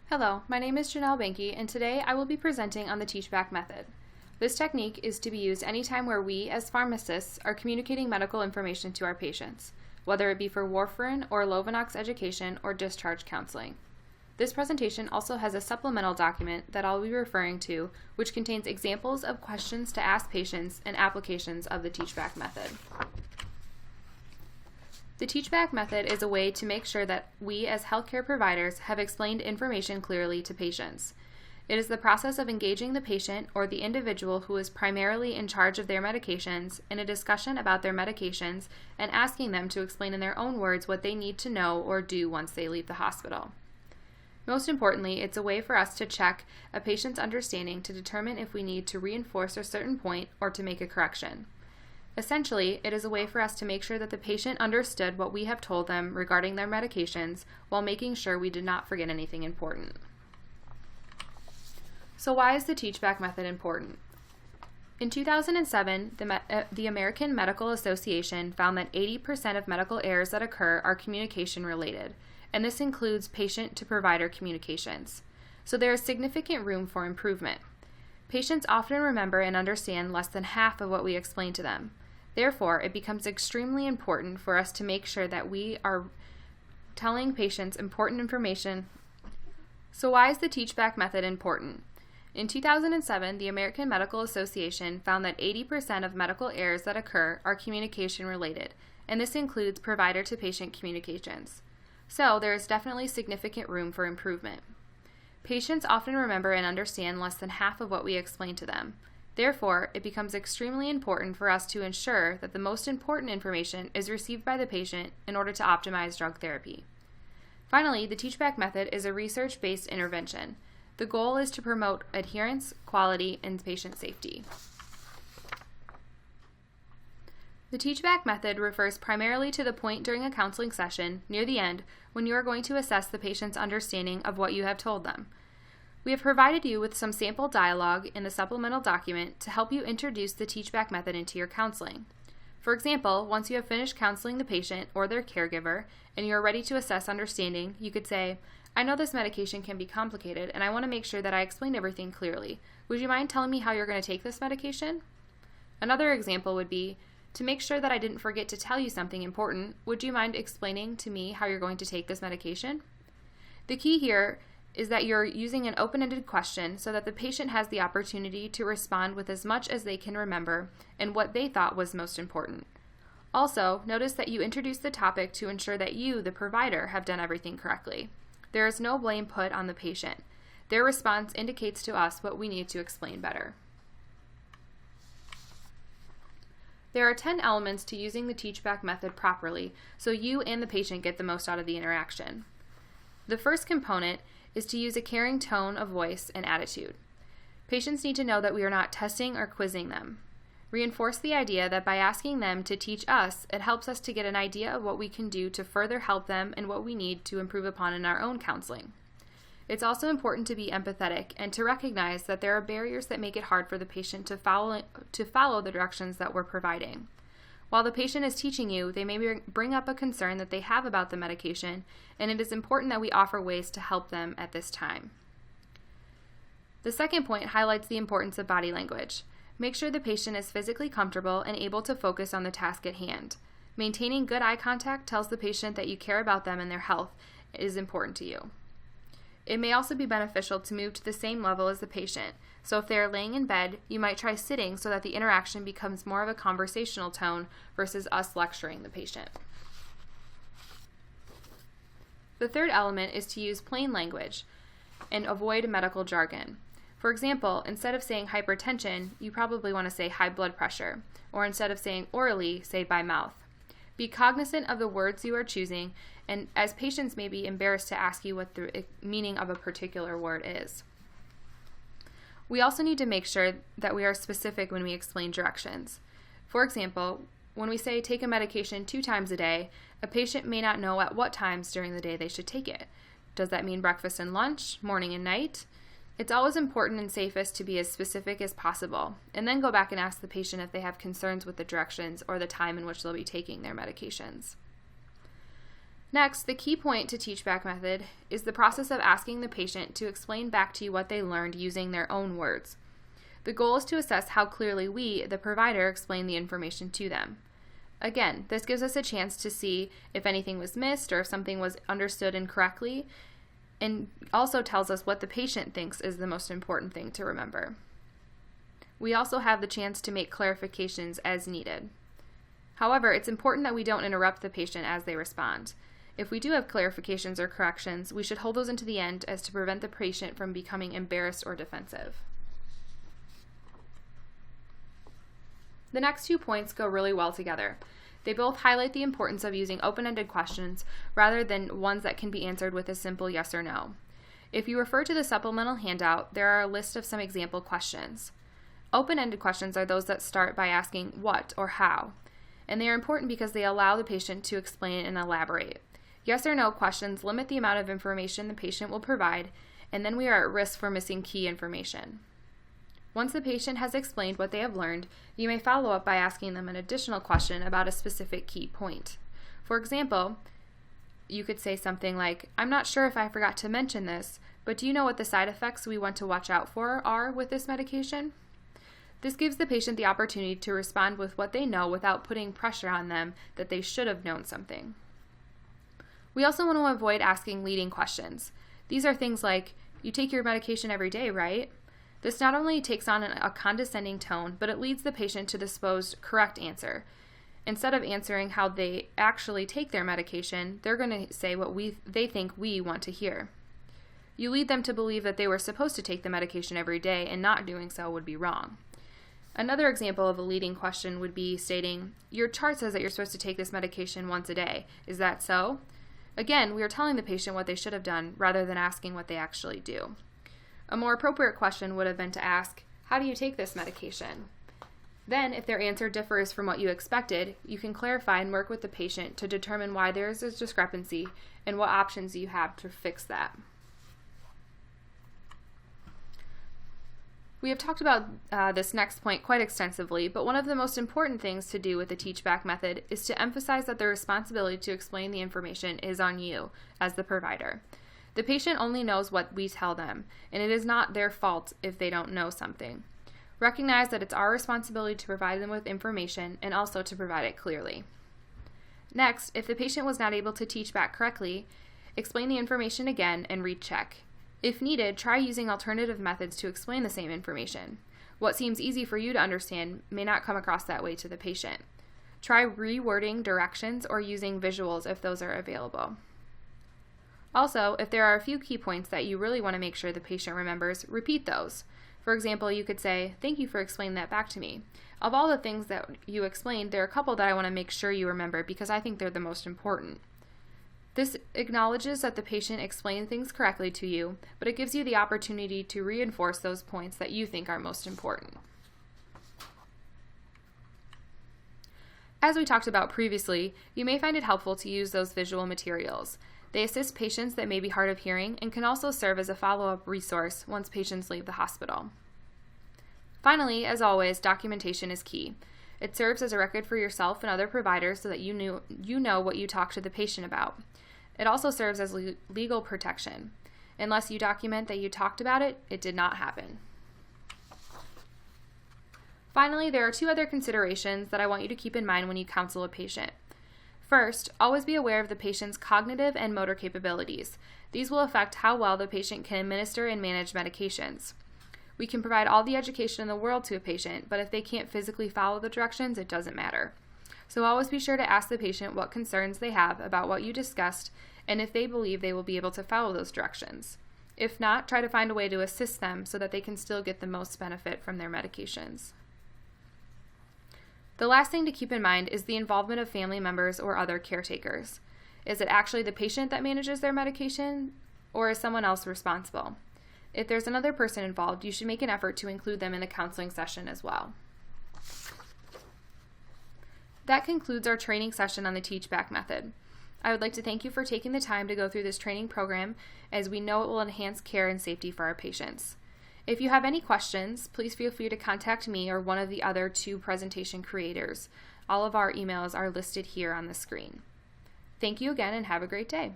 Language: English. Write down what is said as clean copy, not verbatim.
Hello, my name is Janelle Banky, and today I will be presenting on the teach-back method. This technique is to be used anytime where we, as pharmacists, are communicating medical information to our patients, whether it be for warfarin or Lovenox education or discharge counseling. This presentation also has a supplemental document that I'll be referring to, which contains examples of questions to ask patients and applications of the teach-back method. The teach-back method is a way to make sure that we as healthcare providers have explained information clearly to patients. It is the process of engaging the patient or the individual who is primarily in charge of their medications in a discussion about their medications and asking them to explain in their own words what they need to know or do once they leave the hospital. Most importantly, it's a way for us to check a patient's understanding to determine if we need to reinforce a certain point or to make a correction. Essentially, it is a way for us to make sure that the patient understood what we have told them regarding their medications while making sure we did not forget anything important. So why is the teach-back method important? In 2007, the American Medical Association found that 80% of medical errors that occur are communication-related, and this includes patient-to-provider communications. So there is significant room for improvement. Patients often remember and understand less than half of what we explain to them. Therefore, it becomes extremely important for us to make sure that we are telling patients important information. So why is the teach-back method important? In 2007, the American Medical Association found that 80% of medical errors that occur are communication-related, and this includes provider-to-patient communications. So there is definitely significant room for improvement. Patients often remember and understand less than half of what we explain to them. Therefore, it becomes extremely important for us to ensure that the most important information is received by the patient in order to optimize drug therapy. Finally, the teach-back method is a research-based intervention. The goal is to promote adherence, quality, and patient safety. The teach-back method refers primarily to the point during a counseling session, near the end, when you are going to assess the patient's understanding of what you have told them. We have provided you with some sample dialogue in the supplemental document to help you introduce the teach-back method into your counseling. For example, once you have finished counseling the patient or their caregiver and you are ready to assess understanding, you could say, "I know this medication can be complicated and I want to make sure that I explain everything clearly. Would you mind telling me how you're going to take this medication?" Another example would be, "To make sure that I didn't forget to tell you something important, would you mind explaining to me how you're going to take this medication?" The key here is that you're using an open-ended question so that the patient has the opportunity to respond with as much as they can remember and what they thought was most important. Also, notice that you introduce the topic to ensure that you, the provider, have done everything correctly. There is no blame put on the patient. Their response indicates to us what we need to explain better. There are 10 elements to using the teach-back method properly so you and the patient get the most out of the interaction. The first component is to use a caring tone of voice and attitude. Patients need to know that we are not testing or quizzing them. Reinforce the idea that by asking them to teach us, it helps us to get an idea of what we can do to further help them and what we need to improve upon in our own counseling. It's also important to be empathetic and to recognize that there are barriers that make it hard for the patient to follow the directions that we're providing. While the patient is teaching you, they may bring up a concern that they have about the medication, and it is important that we offer ways to help them at this time. The second point highlights the importance of body language. Make sure the patient is physically comfortable and able to focus on the task at hand. Maintaining good eye contact tells the patient that you care about them and their health is important to you. It may also be beneficial to move to the same level as the patient. So if they are laying in bed, you might try sitting so that the interaction becomes more of a conversational tone versus us lecturing the patient. The third element is to use plain language and avoid medical jargon. For example, instead of saying hypertension, you probably want to say high blood pressure, or instead of saying orally, say by mouth. Be cognizant of the words you are choosing, and as patients may be embarrassed to ask you what the meaning of a particular word is. We also need to make sure that we are specific when we explain directions. For example, when we say take a medication 2 times a day, a patient may not know at what times during the day they should take it. Does that mean breakfast and lunch, morning and night? It's always important and safest to be as specific as possible, and then go back and ask the patient if they have concerns with the directions or the time in which they'll be taking their medications. Next, the key point to teach-back method is the process of asking the patient to explain back to you what they learned using their own words. The goal is to assess how clearly we, the provider, explain the information to them. Again, this gives us a chance to see if anything was missed or if something was understood incorrectly, and also tells us what the patient thinks is the most important thing to remember. We also have the chance to make clarifications as needed. However, it's important that we don't interrupt the patient as they respond. If we do have clarifications or corrections, we should hold those into the end as to prevent the patient from becoming embarrassed or defensive. The next 2 points go really well together. They both highlight the importance of using open-ended questions rather than ones that can be answered with a simple yes or no. If you refer to the supplemental handout, there are a list of some example questions. Open-ended questions are those that start by asking what or how, and they are important because they allow the patient to explain and elaborate. Yes or no questions limit the amount of information the patient will provide, and then we are at risk for missing key information. Once the patient has explained what they have learned, you may follow up by asking them an additional question about a specific key point. For example, you could say something like, "I'm not sure if I forgot to mention this, but do you know what the side effects we want to watch out for are with this medication?" This gives the patient the opportunity to respond with what they know without putting pressure on them that they should have known something. We also want to avoid asking leading questions. These are things like, "You take your medication every day, right?" This not only takes on a condescending tone, but it leads the patient to the supposed correct answer. Instead of answering how they actually take their medication, they're going to say what they think we want to hear. You lead them to believe that they were supposed to take the medication every day, and not doing so would be wrong. Another example of a leading question would be stating, "Your chart says that you're supposed to take this medication once a day. Is that so?" Again, we are telling the patient what they should have done rather than asking what they actually do. A more appropriate question would have been to ask, "How do you take this medication?" Then, if their answer differs from what you expected, you can clarify and work with the patient to determine why there is a discrepancy and what options you have to fix that. We have talked about this next point quite extensively, but one of the most important things to do with the teach-back method is to emphasize that the responsibility to explain the information is on you as the provider. The patient only knows what we tell them, and it is not their fault if they don't know something. Recognize that it's our responsibility to provide them with information and also to provide it clearly. Next, if the patient was not able to teach back correctly, explain the information again and recheck. If needed, try using alternative methods to explain the same information. What seems easy for you to understand may not come across that way to the patient. Try rewording directions or using visuals if those are available. Also, if there are a few key points that you really want to make sure the patient remembers, repeat those. For example, you could say, "Thank you for explaining that back to me. Of all the things that you explained, there are a couple that I want to make sure you remember because I think they're the most important." This acknowledges that the patient explained things correctly to you, but it gives you the opportunity to reinforce those points that you think are most important. As we talked about previously, you may find it helpful to use those visual materials. They assist patients that may be hard of hearing and can also serve as a follow-up resource once patients leave the hospital. Finally, as always, documentation is key. It serves as a record for yourself and other providers so that you know what you talked to the patient about. It also serves as legal protection. Unless you document that you talked about it, it did not happen. Finally, there are two other considerations that I want you to keep in mind when you counsel a patient. First, always be aware of the patient's cognitive and motor capabilities. These will affect how well the patient can administer and manage medications. We can provide all the education in the world to a patient, but if they can't physically follow the directions, it doesn't matter. So always be sure to ask the patient what concerns they have about what you discussed and if they believe they will be able to follow those directions. If not, try to find a way to assist them so that they can still get the most benefit from their medications. The last thing to keep in mind is the involvement of family members or other caretakers. Is it actually the patient that manages their medication, or is someone else responsible? If there's another person involved, you should make an effort to include them in the counseling session as well. That concludes our training session on the teach-back method. I would like to thank you for taking the time to go through this training program, as we know it will enhance care and safety for our patients. If you have any questions, please feel free to contact me or one of the other two presentation creators. All of our emails are listed here on the screen. Thank you again and have a great day.